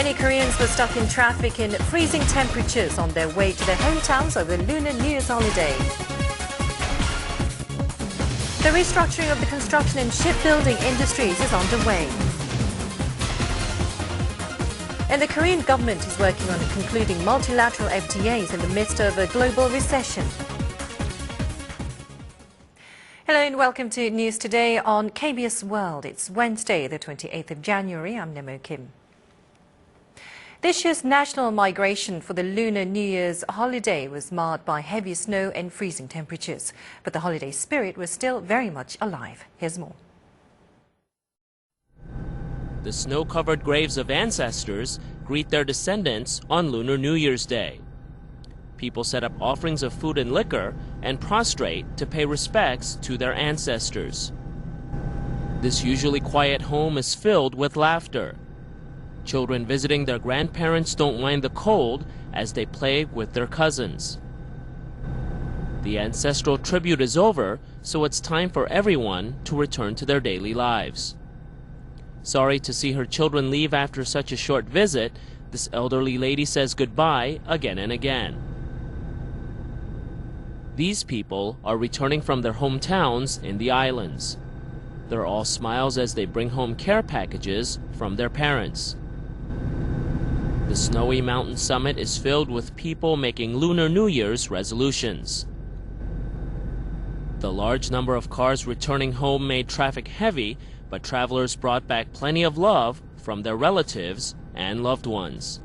Many Koreans were stuck in traffic in freezing temperatures on their way to their hometowns over the Lunar New Year's holiday. The restructuring of the construction and shipbuilding industries is underway. And the Korean government is working on concluding multilateral FTAs in the midst of a global recession. Hello and welcome to News Today on KBS World. It's Wednesday, the 28th of January. I'm Nemo Kim. This year's national migration for the Lunar New Year's holiday was marred by heavy snow and freezing temperatures. But the holiday spirit was still very much alive. Here's more. The snow-covered graves of ancestors greet their descendants on Lunar New Year's Day. People set up offerings of food and liquor and prostrate to pay respects to their ancestors. This usually quiet home is filled with laughter. Children visiting their grandparents don't mind the cold as they play with their cousins. The ancestral tribute is over, so it's time for everyone to return to their daily lives. Sorry to see her children leave after such a short visit, this elderly lady says goodbye again and again. These people are returning from their hometowns in the islands. They're all smiles as they bring home care packages from their parents. The snowy mountain summit is filled with people making Lunar New Year's resolutions. The large number of cars returning home made traffic heavy, but travelers brought back plenty of love from their relatives and loved ones.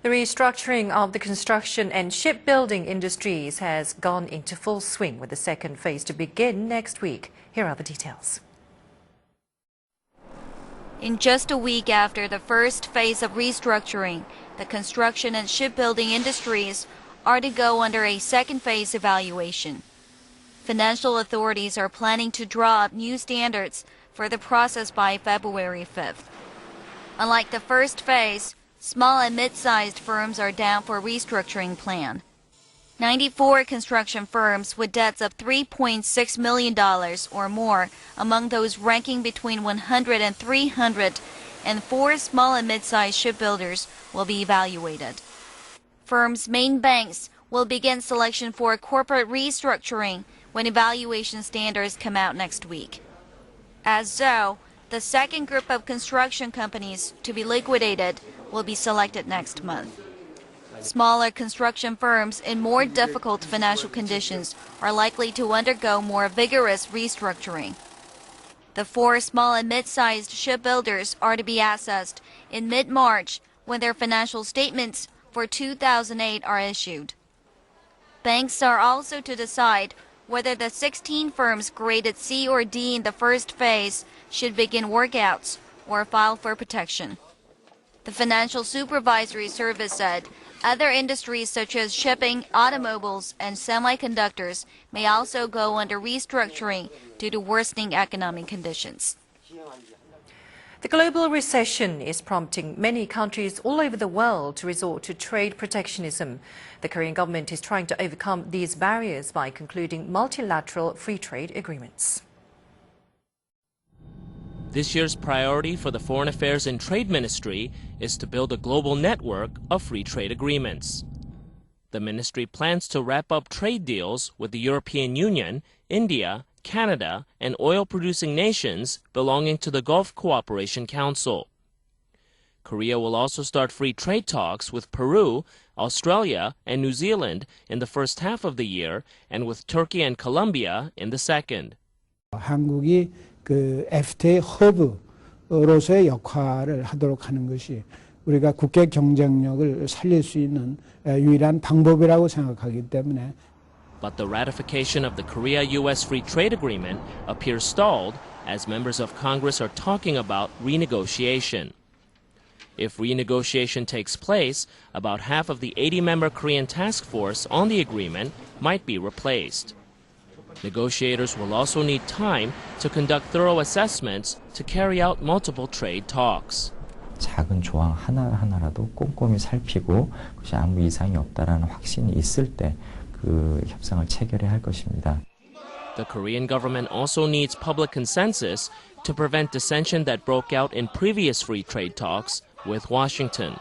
The restructuring of the construction and shipbuilding industries has gone into full swing with the second phase to begin next week. Here are the details. In just a week after the first phase of restructuring, the construction and shipbuilding industries are to go under a second phase evaluation. Financial authorities are planning to draw up new standards for the process by February 5th. Unlike the first phase, small and mid-sized firms are down for restructuring plan. 94 construction firms with debts of $3.6 million or more among those ranking between 100 and 300, and 4 small and mid-sized shipbuilders will be evaluated. Firms' main banks will begin selection for corporate restructuring when evaluation standards come out next week. As so, the second group of construction companies to be liquidated will be selected next month. Smaller construction firms in more difficult financial conditions are likely to undergo more vigorous restructuring. The 4 small and mid-sized shipbuilders are to be assessed in mid-March when their financial statements for 2008 are issued. Banks are also to decide whether the 16 firms graded C or D in the first phase should begin workouts or file for protection. The Financial Supervisory Service said other industries such as shipping, automobiles, and semiconductors may also go under restructuring due to worsening economic conditions. The global recession is prompting many countries all over the world to resort to trade protectionism. The Korean government is trying to overcome these barriers by concluding multilateral free trade agreements. This year's priority for the Foreign Affairs and Trade Ministry is to build a global network of free trade agreements. The ministry plans to wrap up trade deals with the European Union, India, Canada, and oil-producing nations belonging to the Gulf Cooperation Council. Korea will also start free trade talks with Peru, Australia, and New Zealand in the first half of the year, and with Turkey and Colombia in the second. 한국이 그 FTA 허브로서의 역할을 하도록 하는 것이 우리가 국제 경쟁력을 살릴 수 있는 유일한 방법이라고 생각하기 때문에. But the ratification of the Korea-U.S. Free Trade Agreement appears stalled as members of Congress are talking about renegotiation. If renegotiation takes place, about half of the 80-member Korean task force on the agreement might be replaced. Negotiators will also need time to conduct thorough assessments to carry out multiple trade talks. 작은 조항 하나라도 꼼꼼히 살피고 그것이 아무 이상이 없다라는 확신이 있을 때 그 협상을 체결해야 할 것입니다. The Korean government also needs public consensus to prevent dissension that broke out in previous free trade talks with Washington.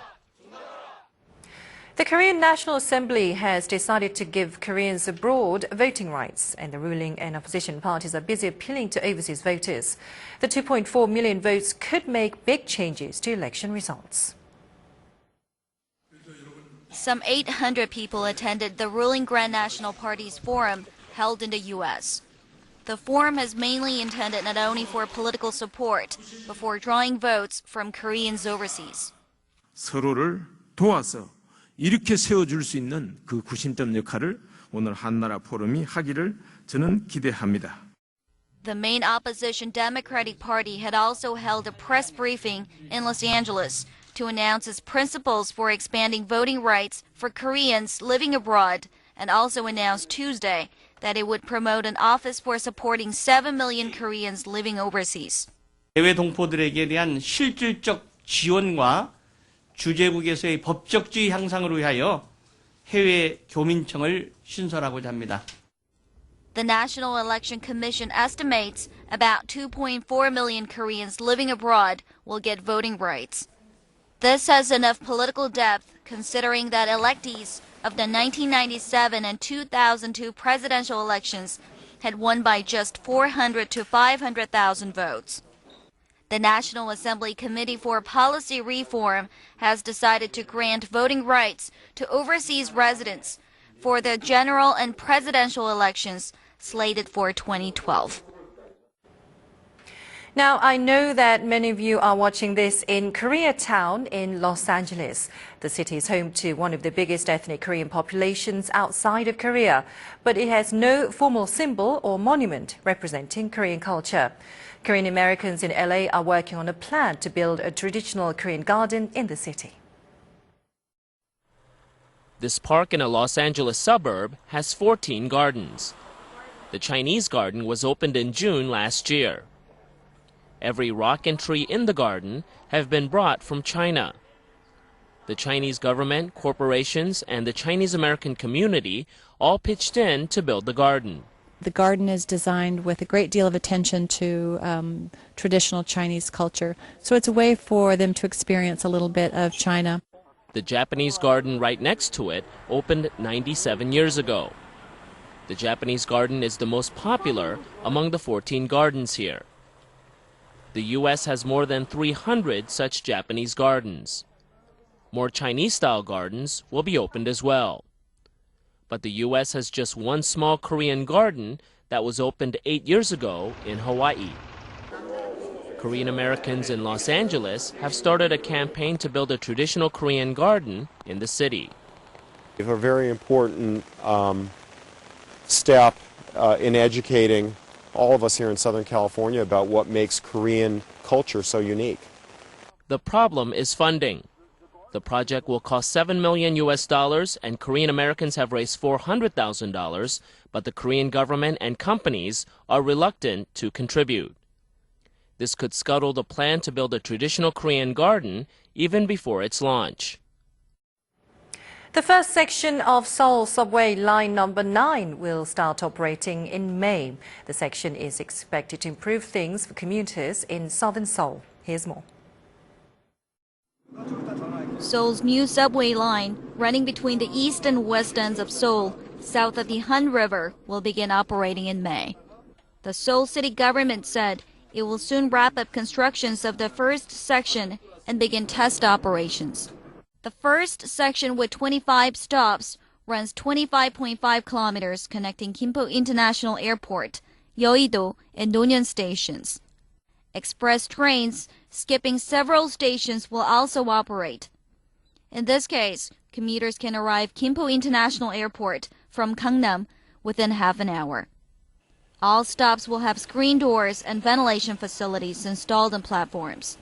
The Korean National Assembly has decided to give Koreans abroad voting rights, and the ruling and opposition parties are busy appealing to overseas voters. The 2.4 million votes could make big changes to election results. Some 800 people attended the ruling Grand National Party's forum held in the U.S. The forum is mainly intended not only for political support, but for drawing votes from Koreans overseas. 서로를 도와서 이렇게 세워줄 수 있는 그 구심점 역할을 오늘 한나라 포럼이 하기를 저는 기대합니다. The main opposition Democratic Party had also held a press briefing in Los Angeles to announce its principles for expanding voting rights for Koreans living abroad, and also announced Tuesday that it would promote an office for supporting 7 million Koreans living overseas. 해외 동포들에게 대한 실질적 지원과 주재국에서의 법적주의 향상을 위하여 해외 교민청을 신설하고자 합니다. The National Election Commission estimates about 2.4 million Koreans living abroad will get voting rights. This has enough political depth considering that electees of the 1997 and 2002 presidential elections had won by just 400 to 500,000 votes. The National Assembly Committee for Policy Reform has decided to grant voting rights to overseas residents for the general and presidential elections slated for 2012. Now, I know that many of you are watching this in Koreatown in Los Angeles. The city is home to one of the biggest ethnic Korean populations outside of Korea, but it has no formal symbol or monument representing Korean culture. Korean Americans in LA are working on a plan to build a traditional Korean garden in the city. This park in a Los Angeles suburb has 14 gardens. The Chinese garden was opened in June last year. Every rock and tree in the garden have been brought from China. The Chinese government, corporations, and the Chinese American community all pitched in to build the garden. The garden is designed with a great deal of attention to traditional Chinese culture, so it's a way for them to experience a little bit of China. The Japanese garden right next to it opened 97 years ago. The Japanese garden is the most popular among the 14 gardens here. The U.S. has more than 300 such Japanese gardens. More Chinese-style gardens will be opened as well. But the U.S. has just one small Korean garden that was opened 8 years ago in Hawaii. Korean Americans in Los Angeles have started a campaign to build a traditional Korean garden in the city. A very important step in educating all of us here in Southern California about what makes Korean culture so unique. The problem is funding. The project will cost $7 million and Korean Americans have raised $400,000, but the Korean government and companies are reluctant to contribute. This could scuttle the plan to build a traditional Korean garden even before its launch. The first section of Seoul Subway line number 9 will start operating in May. The section is expected to improve things for commuters in southern Seoul. Here's more. Seoul's new subway line, running between the east and west ends of Seoul, south of the Han River, will begin operating in May. The Seoul city government said it will soon wrap up constructions of the first section and begin test operations. The first section with 25 stops runs 25.5 kilometers connecting Gimpo International Airport, Yeouido, and Nonyeon stations. Express trains skipping several stations will also operate. In this case, commuters can arrive Gimpo International Airport from Gangnam within half an hour. All stops will have screen doors and ventilation facilities installed on platforms.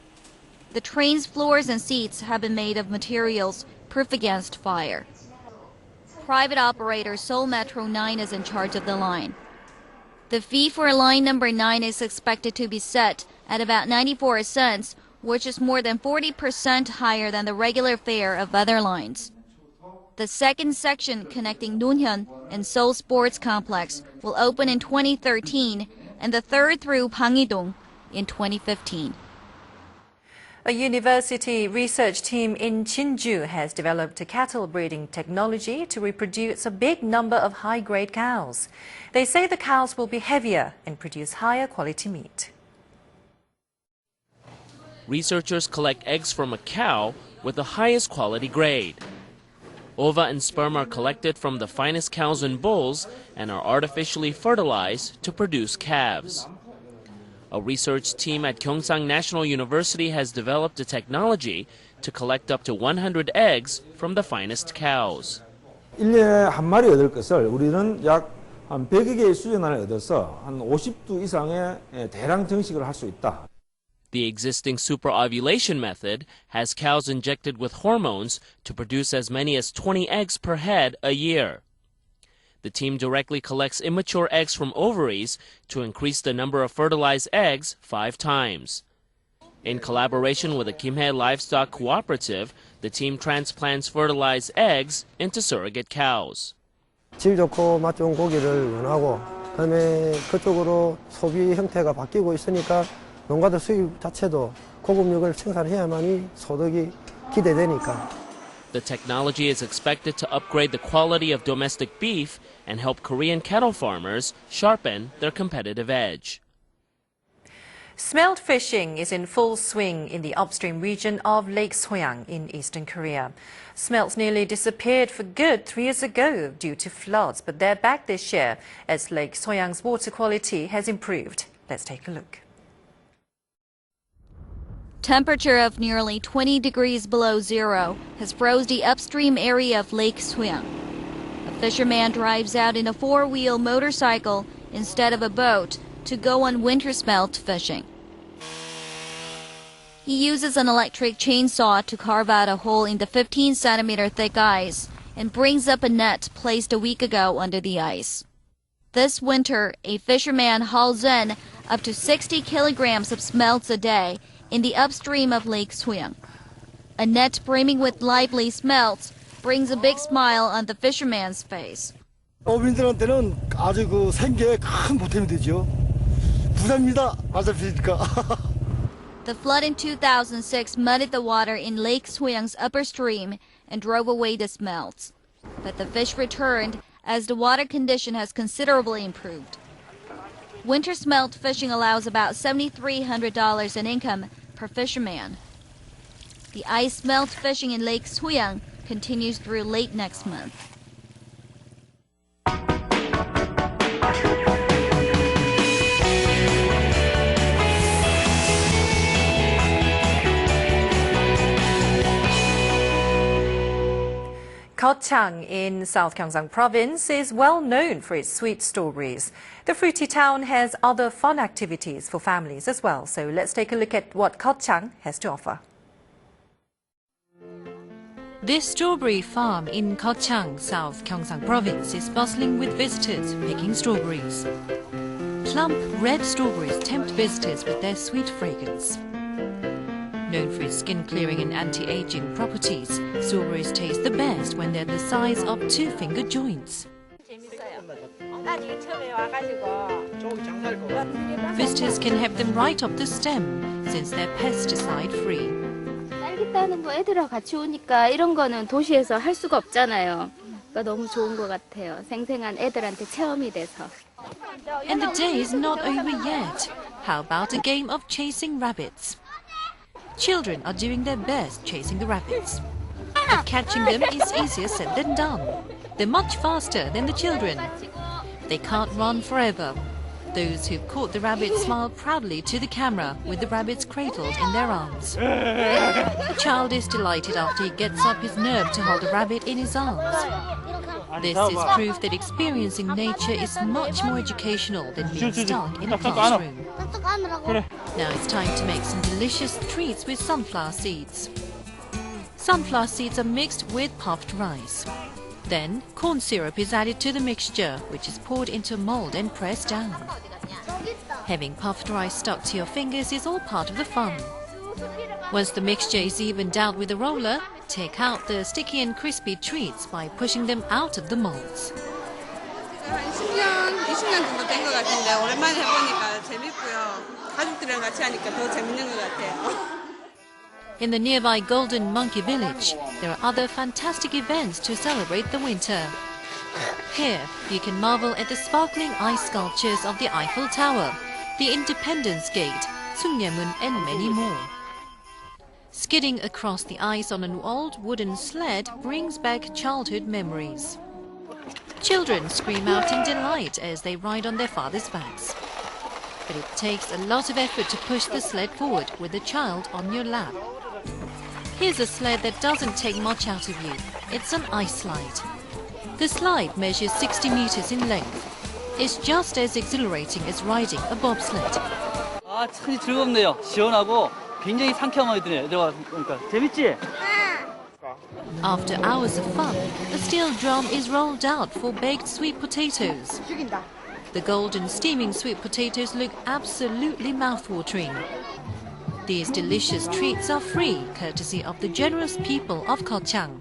The train's floors and seats have been made of materials proof against fire. Private operator Seoul Metro 9 is in charge of the line. The fee for line number 9 is expected to be set at about 94 cents, which is more than 40% higher than the regular fare of other lines. The second section connecting Nunhyun and Seoul Sports Complex will open in 2013 and the third through Bangidong in 2015. A university research team in Jinju has developed a cattle breeding technology to reproduce a big number of high-grade cows. They say the cows will be heavier and produce higher quality meat. Researchers collect eggs from a cow with the highest quality grade. Ova and sperm are collected from the finest cows and bulls and are artificially fertilized to produce calves. A research team at Gyeongsang National University has developed a technology to collect up to 100 eggs from the finest cows. 1년에 한 마리 얻을 것을 우리는 약 한 100여 개의 수정란을 얻어서 한 50두 이상의 대량 증식을 할 수 있다. The existing superovulation method has cows injected with hormones to produce as many as 20 eggs per head a year. The team directly collects immature eggs from ovaries to increase the number of fertilized eggs 5 times. In collaboration with the Kimhae Livestock Cooperative, the team transplants fertilized eggs into surrogate cows. 질 좋고 맛 좋은 고기를 원하고 그다음에 그쪽으로 소비 형태가 바뀌고 있으니까 농가들 수입 자체도 고급육을 생산해야만이 소득이 기대되니까. The technology is expected to upgrade the quality of domestic beef and help Korean cattle farmers sharpen their competitive edge. Smelt fishing is in full swing in the upstream region of Lake Soyang in eastern Korea. Smelts nearly disappeared for good 3 years ago due to floods, but they're back this year as Lake Soyang's water quality has improved. Let's take a look. Temperature of nearly 20 degrees below zero has froze the upstream area of Lake Soyang. A fisherman drives out in a four-wheel motorcycle instead of a boat to go on winter smelt fishing. He uses an electric chainsaw to carve out a hole in the 15-centimeter thick ice and brings up a net placed a week ago under the ice. This winter, a fisherman hauls in up to 60 kilograms of smelts a day in the upstream of Lake Soyang. A net brimming with lively smelts brings a big smile on the fisherman's face. 어민들한테는 아주 그 생계에 큰 보탬이 되죠. 부자입니다. 맞아주니까. The flood in 2006 muddied the water in Lake Soyang's upper stream and drove away the smelts. But the fish returned as the water condition has considerably improved. Winter smelt fishing allows about $7,300 in income per fisherman. The ice smelt fishing in Lake Soyang continues through late next month. Kang in South Gyeongsang Province is well known for its sweet strawberries. The fruity town has other fun activities for families as well. So let's take a look at what Kang has to offer. This strawberry farm in Kang, South Gyeongsang Province is bustling with visitors picking strawberries. Plump red strawberries tempt visitors with their sweet fragrance. Known for its skin-clearing and anti-aging properties, strawberries taste the best when they're the size of 2-finger joints. Visitors can have them right off the stem since they're pesticide-free. 딸기 따는 거 애들하고 같이 오니까 이런 거는 도시에서 할 수가 없잖아요. 그러니까 너무 좋은 것 같아요. 생생한 애들한테 체험이 돼서. And the day is not over yet. How about a game of chasing rabbits? Children are doing their best chasing the rabbits. But catching them is easier said than done. They're much faster than the children. They can't run forever. Those who've caught the rabbits smile proudly to the camera with the rabbits cradled in their arms. The child is delighted after he gets up his nerve to hold a rabbit in his arms. This is proof that experiencing nature is much more educational than being stuck in a classroom. Now it's time to make some delicious treats with sunflower seeds. Sunflower seeds are mixed with puffed rice. Then corn syrup is added to the mixture, which is poured into a mold and pressed down. Having puffed rice stuck to your fingers is all part of the fun. Once the mixture is evened out with a roller, take out the sticky and crispy treats by pushing them out of the molds. 한 10년, 20년 정도 된 것 같은데 오랜만에 해보니까 재밌고요. 가족들이랑 같이 하니까 더 재밌는 것 같아요. In the nearby Golden Monkey Village, there are other fantastic events to celebrate the winter. Here, you can marvel at the sparkling ice sculptures of the Eiffel Tower, the Independence Gate, Sungyemun, and many more. Skidding across the ice on an old wooden sled brings back childhood memories. Children scream out in delight as they ride on their father's backs. But it takes a lot of effort to push the sled forward with the child on your lap. Here's a sled that doesn't take much out of you. It's an ice slide. The slide measures 60 meters in length. It's just as exhilarating as riding a bobsled. 아, 참 즐겁네요. 시원하고 굉장히 상쾌함이 드네요. 그러니까 재밌지? After hours of fun, a steel drum is rolled out for baked sweet potatoes. The golden steaming sweet potatoes look absolutely mouth-watering. These delicious treats are free, courtesy of the generous people of Kang.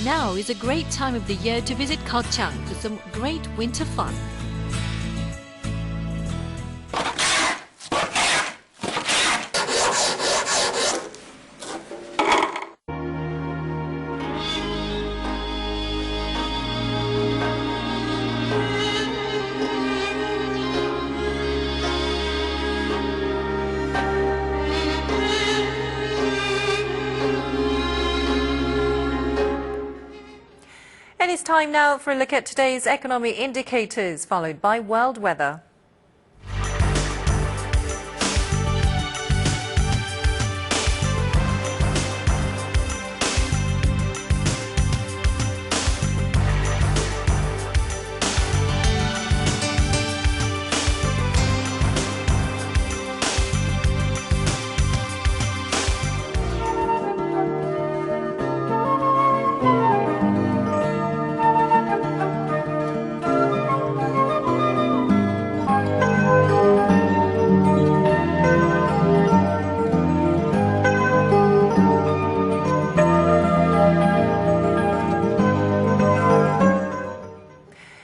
Now is a great time of the year to visit Kang for some great winter fun. And it's time now for a look at today's economic indicators, followed by world weather.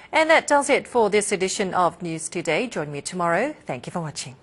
And that does it for this edition of News Today. Join me tomorrow. Thank you for watching.